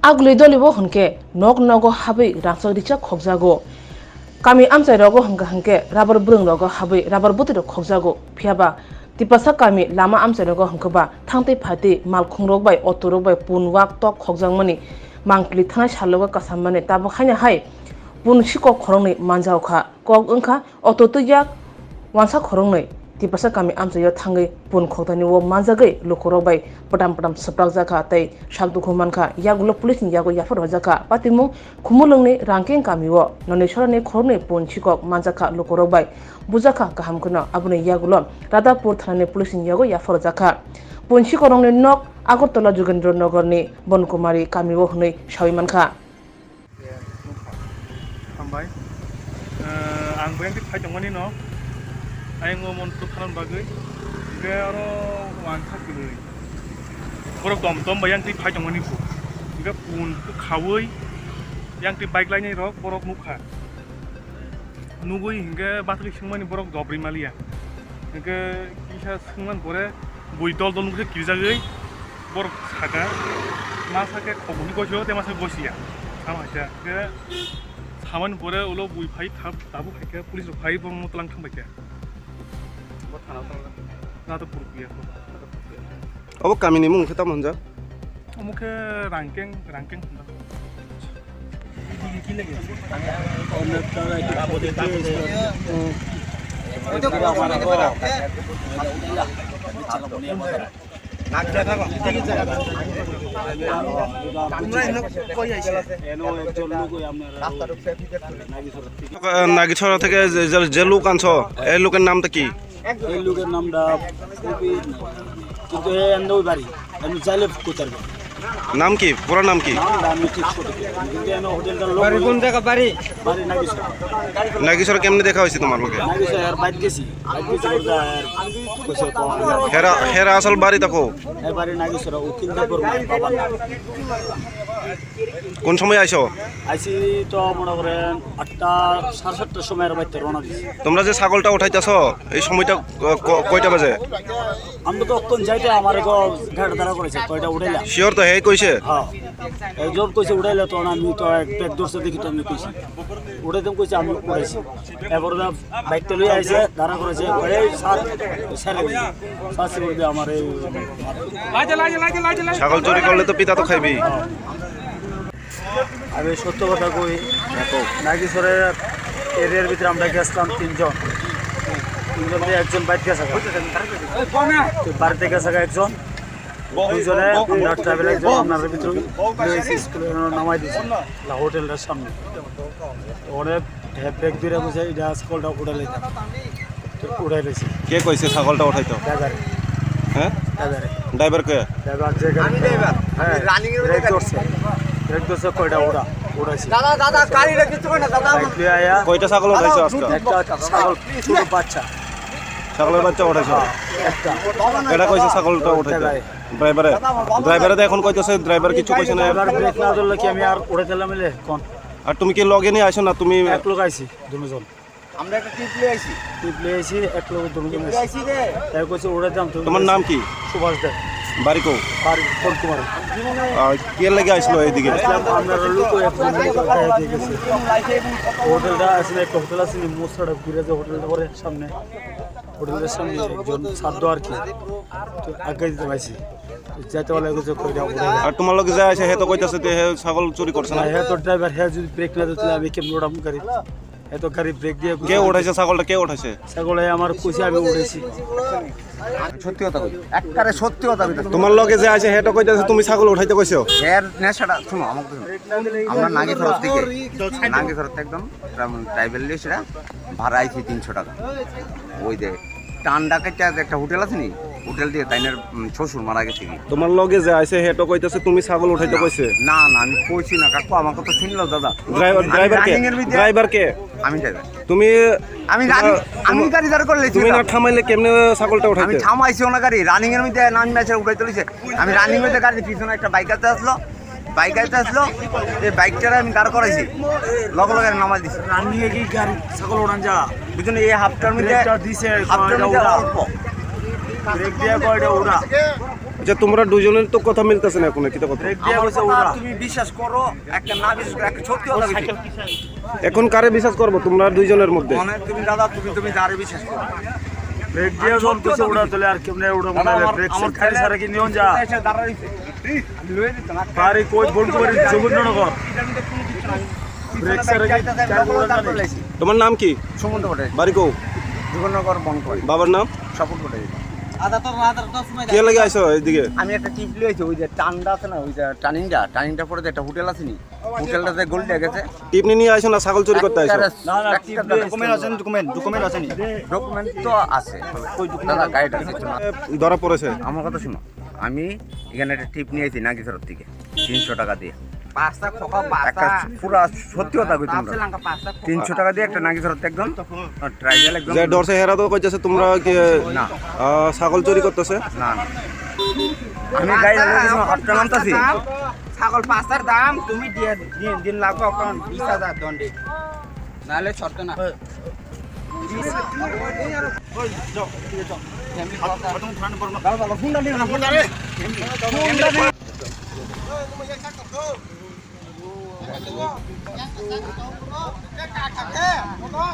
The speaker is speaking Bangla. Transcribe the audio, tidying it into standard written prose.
agli dolibo hunke nok nogo habi rangsak dicha khokjago kami amchai rogo hunke rabar brung rogo habi rabar buti ro khokjago phiaba tipasa kami lama amchai rogo hunkeba thangte phati mal khungrok bai otorok bai punwak tok khokjangmani mangpli thana saloga kasammani tabo khanya hai pun sikok khorongni manjau kha kok ungkha ototoyak wansa khorongni tipasa kami amchayo thangai pun khokdani wo manjagai lukorok bai padam saprak jaka tai sakdu khumanka yagulo police ni yago yafar jaka patimu khumulungni ranking kami wo nonesorani khorni pun sikok manjaka lukorok bai bujaka kaham kuna abuni yagulo radapur thanani police ni yago yafar jaka pun sikorongni nok Agartala Jogendranagarni Bonkumari kami wo hnai sawimanka हामबाय आंबो एंति फाइदंमोननि न आंबो मनथु खालाम बागै बे आरो वान थाखै बरक दम बाय आंति फाइदंमोननि खु बे पुन खावै यांति बाइक लाइनि रक बरक मुखा नुगै हिंगे बाथरि सिंमानि बरक दब्रै मालिया हिंगे किसा सिंमान बरे बुइ दल नुगै किजागै बरक सागा मा साके खबनि गयो तेमासे गसिया सामाजा बे सामान बरे उलो बुइ फाइ थाब दाबु फाइके पुलिस फाइ बम मतलां थांबायके बो थाना नातो पुरबिया अब कामिनि मुं खोता मोनजा मुखे रैंकिंग होनदा কি লাগে নাগিছড়া থেকে যে লোক আনছ এই লোকের নামটা কি? এই লোকের নামটা কিন্তু এই আন্দোই বাড়ি আমি চাইলে কোথার নাম কি? পুরো নাম কি? আমি ঠিক ছোট কিন্তু এনো হোটেলটা লোক বাড়ি কোন জায়গা বাড়ি নাগিছড়া নাগিছড়া কেমনে দেখা হইছে তোমার লগে? নাগিছড়া আর বাইক গেছি বলতে আর কইছে তো হেরা আসল বাড়ি দেখো এই বাড়ি নাগিছড়া উকিলটা করব বাবা কোন সময় আইছো? আইছি তো মনে করেন 8টা 7:30টার সময় বাইতে রওনা দিছি। তোমরা যে ছাগলটা উঠাইতাছো এই সময়টা কয়টা বাজে? আমরা তো তখন যাইতে আমারে গো ঘাট দাঁড়া করেছে কয়টা উঠাইলা শিওর তো হে কইছে? হ্যাঁ একজন কইছে উঠাইলা তো আমি তো এক ব্যাগ দর্শে দেখি তো আমি কইছি উঠাইতাম কইছে আমি উঠাইছি এরপর বাইকটা লই আইছে দাঁড়া করেছে এই সাত ছেড়ে দিছে সাসি বলবে আমার এই ছাগল চুরি করলে তো পিতা তো খাইবি। আমি সত্য কথা কই নাগিছড়ার এরিয়ার ভিতরে আমরা গেছিলাম তিনজন দিয়ে একজন বাইক গেছে বাড়িতে গেছে একজন দুজনে আমরা ট্রাভেল একজন আপনার ভিতরে স্কুলে নামাই দিয়েছি হোটেলটার সামনে অনেক ব্রেক দিয়ে বসে এটা স্কুলটা উঠাই লাইতাম উঠাই লেছি। কে কইছে ছাগলটা উঠাইতো? ড্রাইভারে হ্যাঁ ড্রাইভার কে? ড্রাইভার যে হ্যাঁ ব্রেক ধরছে ব্রেক ধরছে কয়টা উড়াইছে দাদা গাড়িটা কিছু কই না দাদা কয়টা ছাগল উঠাইছো আজকে? একটা ছাগল ছোট বাচ্চা ছাগলের বাচ্চা উঠাইছো একটা এটা কইছে ছাগলটা উঠাইতো ড্রাইভারে এখন কইতেছে ড্রাইভার কিছু কইছে না এবার ব্রেক না ধরলে কি আমি আর উড়াইতাম মিলে কোন আর তুমি কি লগে নিয়ে আইছো না? তুমি এক লোক আইছি দুজন আমরা একটা ট্রিপ লই আইছি এক লোক দুজন আইছি রে তাই কইছে উড়াইতাম। তোমার নাম কি? সুভাষ দে বাড়ি কো? বাড়ি কোনকুমার আর কে লাগে আইছিল এইদিকে? আমরা লোক একজন দিয়ে গেছে হোটেলটা আসলে একটা হোটেল আছে মোসড়া ঘুরে যে হোটেলটা করে সামনে হোটেলের সামনে একজন সাধ্য আর কি তো আগে দিতে পাইছি যাইতে বলে কিছু কইরা উড়ে আর তোমার লগে যায় আছে হে তো কইতাছে তে হে ছাগল চুরি করছে না। হ্যাঁ তো ড্রাইভার হ্যাঁ যদি ব্রেক না দিতে আমি কেমন ওড়াম গাড়ি এত গাড়ি ব্রেক দিয়ে কে উঠাইছে ছাগলটা? কে উঠাইছে ছাগলে আমার কইছে আমি উড়াইছি। সত্যি কথা কই একবারে সত্যি কথা কই তোমার লগে যে আছে হে তো কইতাছে তুমি ছাগল উঠাইতে কইছো? এর নেশাটা শুনো আমাকে আমরা নাগিছড়া থেকে একদম ট্রাইবেল লিস্টরা ভাড়া আইছি 300 টাকা ওই দে টান ডাকাইতে একটা হোটেল আছে নি হোটেল দিয়ে তাইনের শ্বশুর মারা গেছে কি তোমার লগে যে আছে হে তো কইতাছে তুমি ছাগল উঠাইতে কইছে? না আমি কইছি না কাকু আমাকে তো চিনলো দাদা। ড্রাইভার কে? আমি ড্রাইভার। তুমি আমি গাড়ি দাঁড় করে লেছি। তুমি না থামাইলে কেমনে ছাগলটা উঠাইতে? আমি থামাইছি না গাড়ি রানিং এর মধ্যে নাম ম্যাচে উঠাই তুলিছে আমি রানিং মধ্যে গাড়ি পিছনে একটা বাইক আসলো এই বাইকটা আমি দাঁড় করাইছি লগে লগে নামাই দিছি। রানিং এ কি গাড়ি ছাগল ওড়ান যা বুঝুন এই হাফটার মধ্যে দিছে হাফটার মধ্যে অল্প ব্রেক দিয়ে কয়টা উড়া আচ্ছা তোমরা দুজনের তো কথা মিলতেছে না এখন কি কথা আমার কথা তুমি বিশ্বাস করো, একটা না বিশ্বাস করো, একটা সত্যি কথা বলছি। এখন কারে বিশ্বাস করবো তোমরা দুইজনের মধ্যে? মানে তুমি দাদা তুমি যারে বিশ্বাস করো। ব্রেক দিয়ে যখন কিছু উড়া চলে আর কেমনে উড়া মনে হয় ব্রেক আমার খালি সারা কি নিয়ন যা এসে দাঁড়াইছে লয়ে দিত না পারি কই বন্ধ করে জগন্নগর ব্রেক সারা কি তোমার নাম কি? সুমন্ত বটে বাড়ি কো? জগন্নগর বন করে বাবার নাম? সাপোর্ট বটে। কে লাগে আইছো এইদিকে? আমি একটা টিপ লিয়েছি, ওই যে টানটা আছে না, ওই যে টার্নিংটা পরে যে একটা হোটেল আছে নি, হোটেলটাতে গোল লেগেছে। টিপনি নিয়ে আইছো না ছাগল চুরি করতে আইছো? ডকুমেন্ট তো আছে, দাদা গাইড আছে। ধরা পড়েছে? আমার কথা শুনো, আমি এখানে একটা টিপ নিয়েছি নাগিসরের থেকে 300 টাকা দিয়ে। একটা পুরা সত্যি কথা কই তোমরা, 300 টাকা দিয়ে একটা নাগিসরের একদম ট্রাইবেল একদম যে ডরছে হেরা তো কইতেছে তোমরা কি না ছাগল চুরি করতেছে? না না, আমি গাইড হাতটা নামতাছি। ছাগল 5টার দাম তুমি দিয়ে দিন লাগবে এখন 20,000 দণ্ডে, নাহলে ছড়তো না।